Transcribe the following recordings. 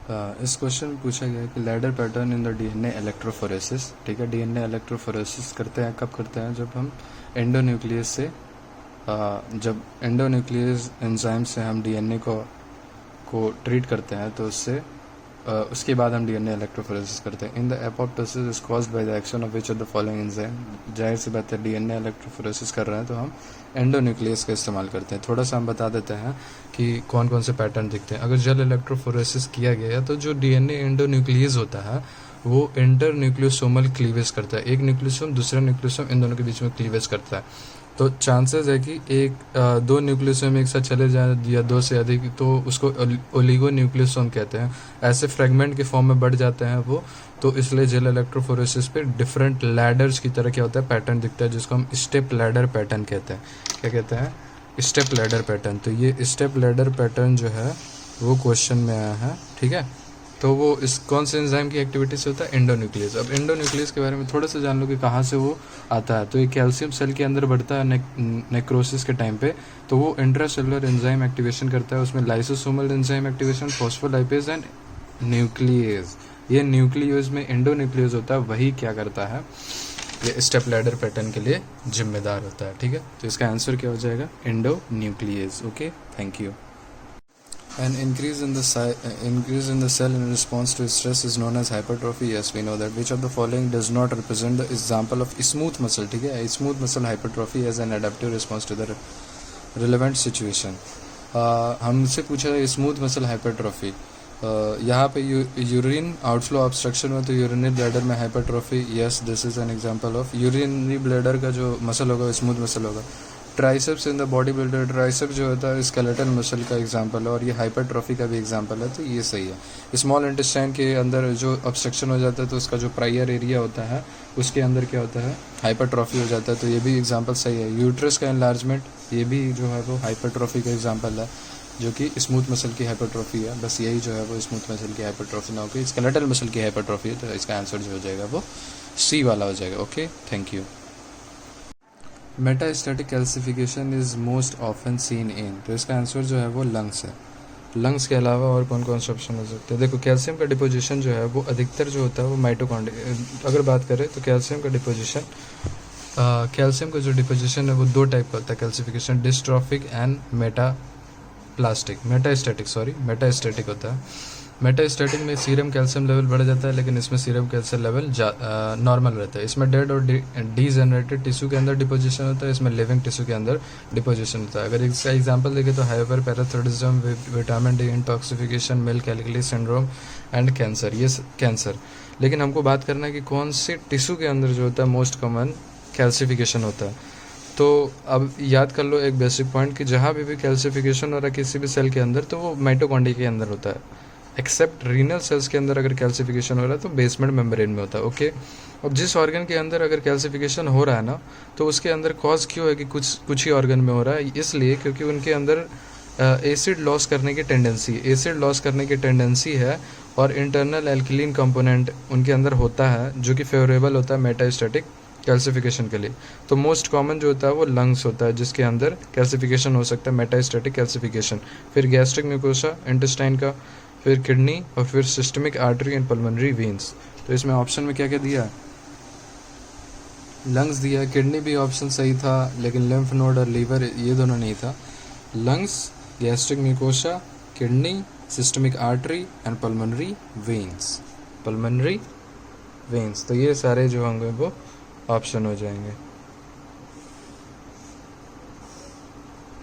इस क्वेश्चन में पूछा गया है कि ladder pattern in the DNA electrophoresis. ठीक है, डीएनए इलेक्ट्रोफोरेसिस करते हैं, कब करते हैं? जब हम एंडोन्यूक्लियस से जब एंडोन्यूक्लियस एंजाइम से हम डीएनए को ट्रीट करते हैं तो उसके बाद हम डीएनए इलेक्ट्रोफोरेसिस करते हैं। In the apoptosis is caused by the action of which of the following enzyme. जाहिर सी बात है, डीएनए इलेक्ट्रोफोरेसिस कर रहे हैं तो हम एंडोन्यूक्लियस का इस्तेमाल करते हैं। थोड़ा सा हम बता देते हैं कि कौन कौन से पैटर्न दिखते हैं। अगर जेल इलेक्ट्रोफोरेसिस किया गया तो जो डीएनए एंडोन्यूक्लियस होता है वो इंटर न्यूक्लियोसोमल क्लीवेज करता है। एक न्यूक्लियोसोम दूसरे न्यूक्लियोसोम इन दोनों के बीच में क्लीवेज करता है। तो चांसेस है कि दो न्यूक्लियोसोम एक साथ चले जाएं या दो से अधिक, तो उसको ओलिगो न्यूक्लियोसोम कहते हैं। ऐसे फ्रेगमेंट के फॉर्म में बढ़ जाते हैं वो, तो इसलिए जेल इलेक्ट्रोफोरेसिस पे डिफरेंट लैडर्स की तरह क्या होता है, पैटर्न दिखता है, जिसको हम स्टेप लैडर पैटर्न कहते हैं। क्या कहते हैं? Step ladder pattern. तो ये स्टेप लैडर पैटर्न जो है वो क्वेश्चन में आया है। ठीक है, तो वो इस कौन से एंजाइम की एक्टिविटी से होता है? एंडोन्यूक्लियस। अब एंडोन्यूक्लियस के बारे में थोड़ा सा जान लो कि कहाँ से वो आता है। तो ये कैल्शियम सेल के अंदर बढ़ता है नेक्रोसिस के टाइम पे, तो वो इंट्रासेलुलर एंजाइम एक्टिवेशन करता है। उसमें lysosomal enzyme activation, phospholipase and nucleus. ये न्यूक्लियस में एंडोन्यूक्लियस होता है, वही क्या करता है, ये स्टेप लैडर पैटर्न के लिए जिम्मेदार होता है। ठीक है, तो इसका आंसर क्या हो जाएगा? Endonuclease. Okay, thank you. An increase in the cell in response to stress is known as hypertrophy. Yes, we know that. Which of the following does not represent the example of smooth muscle? ठीक है, smooth muscle hypertrophy as an adaptive response to the relevant situation. हमसे पूछा है smooth muscle hypertrophy. यहाँ पे urine outflow obstruction में, तो urinary bladder में hypertrophy. Yes, this is an example of urinary bladder का जो मसल होगा स्मूथ मसल होगा। Triceps in the body builder, triceps जो होता है स्केलेटल मसल का एग्जांपल है, और ये हाइपरट्रॉफी का भी एग्जांपल है, तो ये सही है। स्मॉल इंटेस्टाइन के अंदर जो ऑब्स्ट्रक्शन हो जाता है तो उसका जो प्रायर एरिया होता है उसके अंदर क्या होता है, हाइपरट्रॉफी हो जाता है, तो ये भी एग्जांपल सही है। यूट्रस का एनलार्जमेंट, ये भी जो है वो हाइपरट्रॉफी का एग्जांपल है, जो कि स्मूथ मसल की हाइपरट्रॉफी है। बस यही जो है वो स्मूथ मसल की हाइपरट्रॉफी ना होगी, स्केलेटल मसल की हाइपरट्रॉफी है, तो इसका आंसर जो हो जाएगा वो सी वाला हो जाएगा। Okay, thank you. Metastatic calcification is most often seen in, तो इसका आंसर जो है वो लंग्स है। लंग्स के अलावा और कौन कौन से ऑप्शन हो सकते हैं? देखो, कैल्शियम का डिपोजिशन जो है वो अधिकतर जो होता है वो माइटोकॉन्ड्रिया। अगर बात करें तो कैल्शियम का डिपोजिशन कैल्शियम का जो डिपोजिशन है वो दो टाइप का होता है कैल्सिफिकेशन, डिस्ट्रॉफिक एंड मेटास्टैटिक होता है। मेटास्टैटिक में सीरम कैल्शियम लेवल बढ़ जाता है, लेकिन इसमें सीरम कैल्शियम लेवल नॉर्मल रहता है। इसमें डेड और डीजेनरेटेड टिश्यू के अंदर डिपोजिशन होता है, इसमें लिविंग टिश्यू के अंदर डिपोजिशन होता है। अगर इसका एग्जांपल देखें तो hyper parathyroidism, vitamin D intoxication, milk alkali syndrome and cancer, ये कैंसर। लेकिन हमको बात करना है कि कौन से टिश्यू के अंदर जो होता है मोस्ट कॉमन कैल्सिफिकेशन होता है। तो अब याद कर लो एक बेसिक पॉइंट कि जहाँ भी कैल्सिफिकेशन हो रहा है किसी भी सेल के अंदर, तो वो माइटोकॉन्ड्रिया के अंदर होता है। एक्सेप्ट रीनल सेल्स के अंदर अगर कैल्सिफिकेशन हो रहा है तो बेसमेंट मेम्ब्रेन में होता है। ओके, अब जिस ऑर्गन के अंदर अगर कैल्सिफिकेशन हो रहा है ना, तो उसके अंदर कॉज क्यों है कि कुछ ही ऑर्गन में हो रहा है? इसलिए क्योंकि उनके अंदर एसिड लॉस करने की टेंडेंसी है, और इंटरनल एल्कलीन कंपोनेंट उनके अंदर होता है जो कि फेवरेबल होता है मेटास्टैटिक कैल्सिफिकेशन के लिए। तो मोस्ट कॉमन जो होता है वो लंग्स होता है, जिसके अंदर कैल्सिफिकेशन हो सकता है, मेटास्टैटिक कैल्सिफिकेशन। फिर गैस्ट्रिक म्यूकोसा, इंटेस्टाइन का, फिर किडनी, और फिर systemic artery and pulmonary veins. तो इसमें ऑप्शन में क्या क्या दिया है? लंग्स दिया है, किडनी भी ऑप्शन सही था, लेकिन लिम्फ नोड और लीवर ये दोनों नहीं था। Lungs, gastric mucosa, kidney, systemic artery and pulmonary veins, तो ये सारे जो होंगे वो ऑप्शन हो जाएंगे।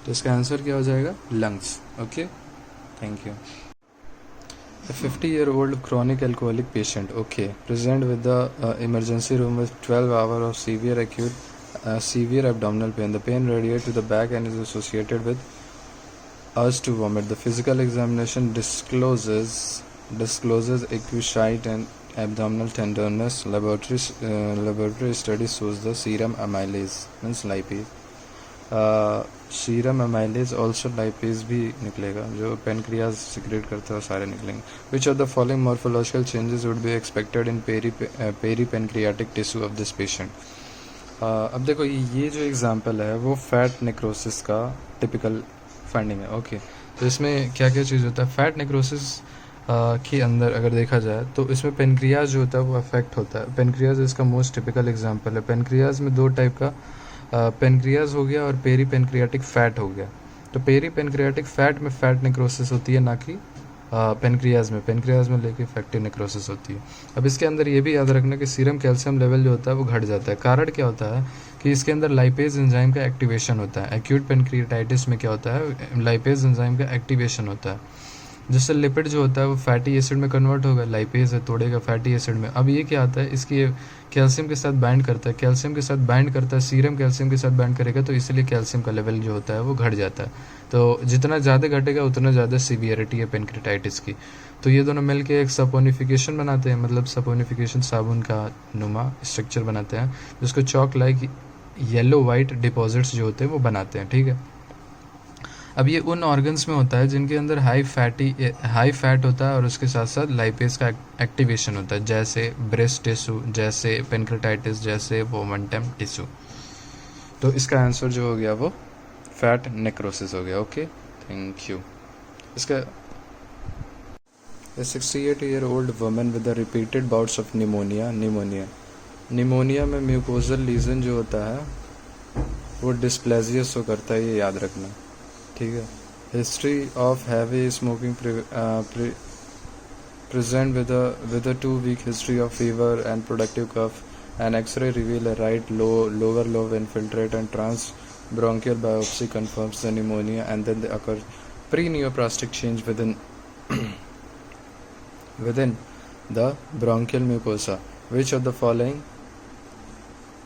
तो इसका आंसर क्या हो जाएगा? Lungs. Okay, thank you. A 50-year-old chronic alcoholic patient, okay, present with the emergency room with 12 hours of severe abdominal pain. The pain radiates to the back and is associated with urge to vomit. The physical examination discloses acute site and abdominal tenderness. Laboratory study shows the serum amylase, means lipase. Serum amylase also lipase भी निकलेगा, जो pancreas secrete करता है सारे निकलेंगे। Which of the following morphological changes would be expected in peripancreatic tissue of this patient? अब देखो, ये जो एग्जांपल है वो फैट नेक्रोसिस का टिपिकल फाइंडिंग है। ओके, तो इसमें क्या क्या चीज़ होता है? फैट नेक्रोसिस के अंदर अगर देखा जाए तो इसमें पेनक्रियाज जो होता है वो अफेक्ट होता है। पेनक्रियाज इसका मोस्ट टिपिकल एग्जांपल है। पेनक्रियाज में दो टाइप का पेनक्रियाज हो गया और पेरी पेनक्रियाटिक फैट हो गया। तो पेरी पेनक्रियाटिक फैट में फैट नेक्रोसिस होती है, ना कि पेनक्रियाज में लेके फैटी नेक्रोसिस होती है। अब इसके अंदर ये भी याद रखना कि सीरम कैल्शियम लेवल जो होता है वो घट जाता है। कारण क्या होता है कि इसके अंदर लाइपेज एंजाइम का एक्टिवेशन होता है। एक्यूट पेनक्रियाटाइटिस में क्या होता है, लाइपेज एंजाइम का एक्टिवेशन होता है, जिससे लिपिड जो होता है वो फैटी एसिड में कन्वर्ट होगा। लाइपेज है, तोड़ेगा फैटी एसिड में। अब ये क्या आता है, इसकी कैल्शियम के साथ बाइंड करता है, कैल्शियम के साथ बाइंड करता है, सीरम कैल्शियम के साथ बाइंड करेगा, तो इसलिए कैल्शियम का लेवल जो होता है वो घट जाता है। तो जितना ज़्यादा घटेगा उतना ज़्यादा सीवियरिटी है पेनक्रियाटाइटिस की। तो ये दोनों मिलके एक सपोनिफिकेशन बनाते हैं, मतलब सपोनिफिकेशन साबुन का नुमा स्ट्रक्चर बनाते हैं, जिसको chalk like yellow white deposits जो होते हैं वो बनाते हैं। ठीक है, अब ये उन ऑर्गन्स में होता है जिनके अंदर हाई फैट होता है और उसके साथ साथ लाइपेज का एक्टिवेशन होता है, जैसे ब्रेस्ट टिश्यू, जैसे पेनक्रियाटाइटिस, जैसे वोमेंटम टिश्यू। तो इसका आंसर जो हो गया वो फैट नेक्रोसिस हो गया। Okay, thank you. इसका 68-year-old woman with a repeated bouts of pneumonia में म्यूकोजल लीजन जो होता है वो डिस्प्लेजिया शो करता है, ये याद रखना। ठीक है, history of heavy smoking present with a 2-week history of fever and productive cough. An X-ray reveal a right lower lobe infiltrate and transbronchial biopsy confirms the pneumonia, and then there occurs pre-neoplastic change within within the bronchial mucosa. Which of the following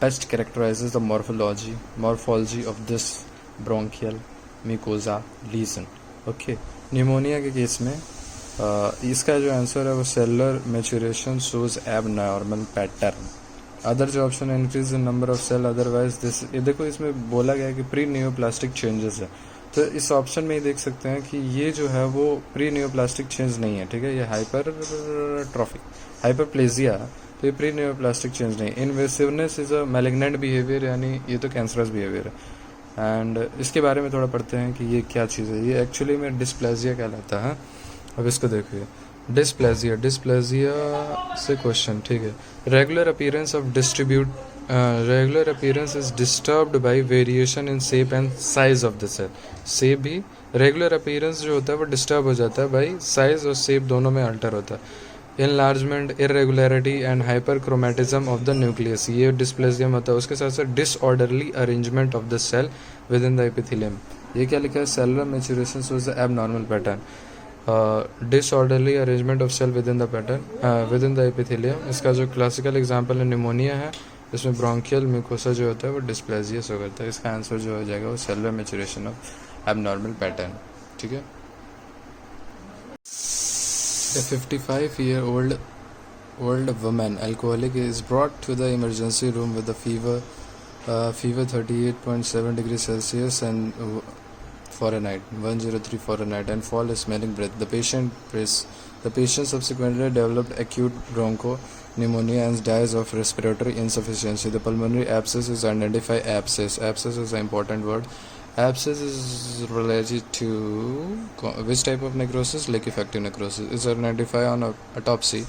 best characterizes the morphology of this bronchial mucosa lesion? Okay, pneumonia के case में इसका जो answer है वो cellular maturation shows abnormal pattern. Other जो option है increase in number of cell otherwise this. ये देखो इसमें बोला गया है कि प्री नियोप्लास्टिक चेंजेस है, तो इस ऑप्शन में ही देख सकते हैं कि ये जो है वो प्री नियोप्लास्टिक चेंज नहीं है। ठीक है, ये हाइपरट्रॉफिक हाइपरप्लेजिया, तो ये प्री नियोप्लास्टिक चेंज नहीं। इनवेसिवनेस इज अ मैलिग्नेंट बिहेवियर, यानी ये तो कैंसरस बिहेवियर है। एंड इसके बारे में थोड़ा पढ़ते हैं कि ये क्या चीज़ है। ये एक्चुअली में डिस्प्लेजिया कहलाता है। अब इसको देखिए, डिस्प्लेजिया से क्वेश्चन। ठीक है, regular appearance is disturbed by variation in shape and size of the cell. Shape भी, रेगुलर अपीयरेंस जो होता है वो डिस्टर्ब हो जाता है बाई साइज और शेप दोनों में अल्टर होता है। Enlargement, irregularity and hyperchromatism of the nucleus, ये डिस्प्लेजिया होता है। उसके साथ साथ disorderly arrangement of the cell within the epithelium. ये क्या लिखा है, cellular maturation shows the abnormal pattern, disorderly arrangement of cell within the epithelium. इसका जो क्लासिकल एग्जांपल है निमोनिया है, इसमें ब्रोंकियल म्यूकोसा जो होता है वो डिस्प्लेजिया शो करता है। इसका आंसर जो हो जाएगा वो cellular maturation of abnormal pattern. ठीक है, A 55-year-old woman, alcoholic, is brought to the emergency room with a fever 38.7 degrees Celsius and Fahrenheit, 103 Fahrenheit, and foul smelling breath. The patient subsequently developed acute bronchopneumonia and dies of respiratory insufficiency. The pulmonary abscess is identified. Abscess is an important word. Abscess is related to which type of necrosis? Liquefactive necrosis. Is identified on autopsy,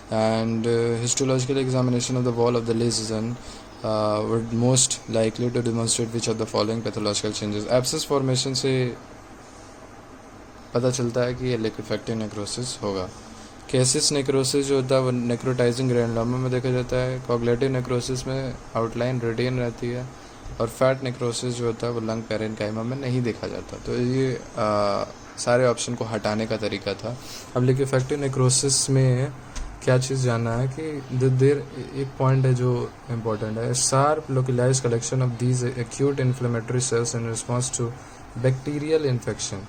and histological examination of the wall of the lesion would most likely to demonstrate which of the following pathological changes. Abscess formation से पता चलता है कि ये liquefactive necrosis होगा। Cases necrosis जो होता है वो नेक्रोटाइजिंग ग्रैनुलोमा में देखा जाता है। कॉग्लेटिव नेक्रोसिस में आउटलाइन रेडियन रहती है, और फैट नेक्रोसिस जो होता है वो लंग पेरेन्काइमा में नहीं देखा जाता। तो ये सारे ऑप्शन को हटाने का तरीका था। अब लिक्विफैक्टिव नेक्रोसिस में क्या चीज़ जानना है कि देर एक पॉइंट है जो इम्पोर्टेंट है, sharp localise collection of these acute inflammatory cells in response to bacterial infection.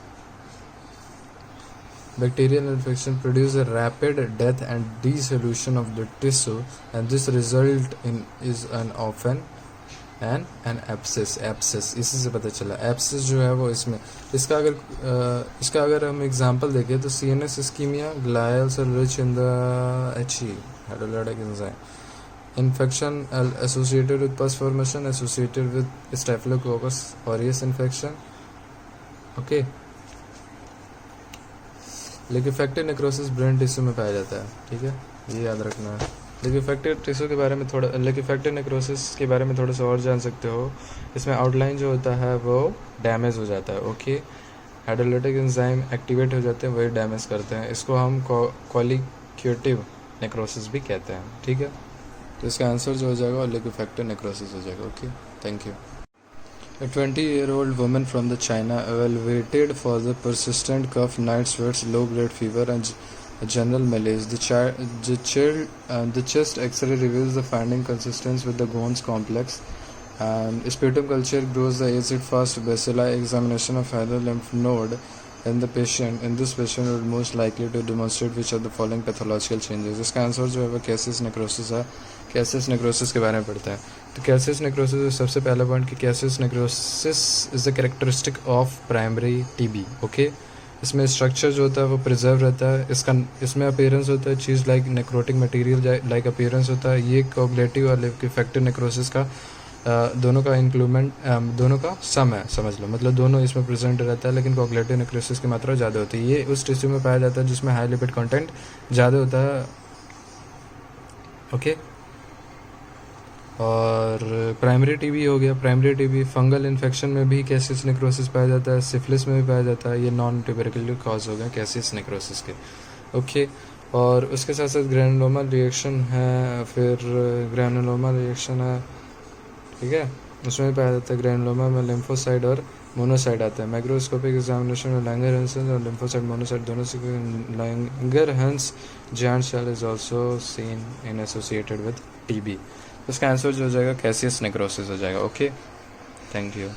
Bacterial infection produce a rapid death and dissolution of the tissue, and this result in is often an abscess. इसी से पता चला abscess जो है वो इसमें इसका अगर हम एग्जांपल देखें तो CNS ischemia, glial cell rich in the HE hydrolytic enzyme, infection associated with pus formation, associated with staphylococcus aureus infection. Okay, liquefactive necrosis brain tissue में पाया जाता है, ठीक है, ये याद रखना है। लिक्विफेक्टेड टिश्यू के बारे में थोड़ा, लिक्विफेक्टेड नेक्रोसिस के बारे में थोड़ा सा और जान सकते हो। इसमें आउटलाइन जो होता है वो डैमेज हो जाता है, ओके। हाइड्रोलाइटिक एंजाइम एक्टिवेट हो जाते हैं, वही डैमेज करते हैं। इसको हम कॉलिक्यूटिव नेक्रोसिस भी कहते हैं, ठीक है। तो इसका आंसर जो हो जाएगा लिक्विफेक्टेड नेक्रोसिस हो जाएगा, okay. Thank you. A 20-year-old woman from the China evaluated for the persistent cough, night sweats, low-grade fever, and general malaise. The chest X-ray reveals the finding consistent with the Ghon's complex, and sputum culture grows the acid-fast bacilli. Examination of either lymph node in this patient would most likely to demonstrate which of the following pathological changes. इसका answer जो है वो Cassis necrosis है। Cassis necrosis के बारे में पढ़ता है। तो कैसिस नेक्रोसिस सबसे पहला पॉइंट कि Cassis necrosis is the characteristic of primary TB, okay. इसमें स्ट्रक्चर जो होता है वो प्रिजर्व रहता है। इसमें अपीयरेंस होता है cheese like necrotic material like appearance होता है। ये कोगुलेटिव और लिक्विफेक्टिव नेक्रोसिस का दोनों का इंक्लूमेंट दोनों का सम है, समझ लो, मतलब दोनों इसमें प्रेजेंट रहता है, लेकिन कोगुलेटिव नेक्रोसिस की मात्रा ज़्यादा होती है। ये उस टिश्यू में पाया जाता है जिसमें हाई लिपिड कंटेंट ज़्यादा होता है, ओके। और प्राइमरी टीबी हो गया। प्राइमरी टीबी फंगल इन्फेक्शन में भी कैसिस नेक्रोसिस पाया जाता है, सिफिलिस में भी पाया जाता है। ये नॉन ट्यूबरकुलर कॉज हो गए कैसिस नेक्रोसिस के, ओके। और उसके साथ साथ ग्रैनुलोमा रिएक्शन है, फिर ग्रैनुलोमा रिएक्शन है, ठीक है, उसमें भी पाया जाता है। ग्रैनुलोमा में लिम्फोसाइट और मोनोसाइट आता है। माइक्रोस्कोपिक एग्जामिनेशन में लैंगरहैंस और लिम्फोसाइट मोनोसाइट दोनों से Langerhans giant cell is also seen in associated with TB. इसका आंसर जो हो जाएगा कैसियस नेक्रोसिस हो जाएगा, ओके। Thank you.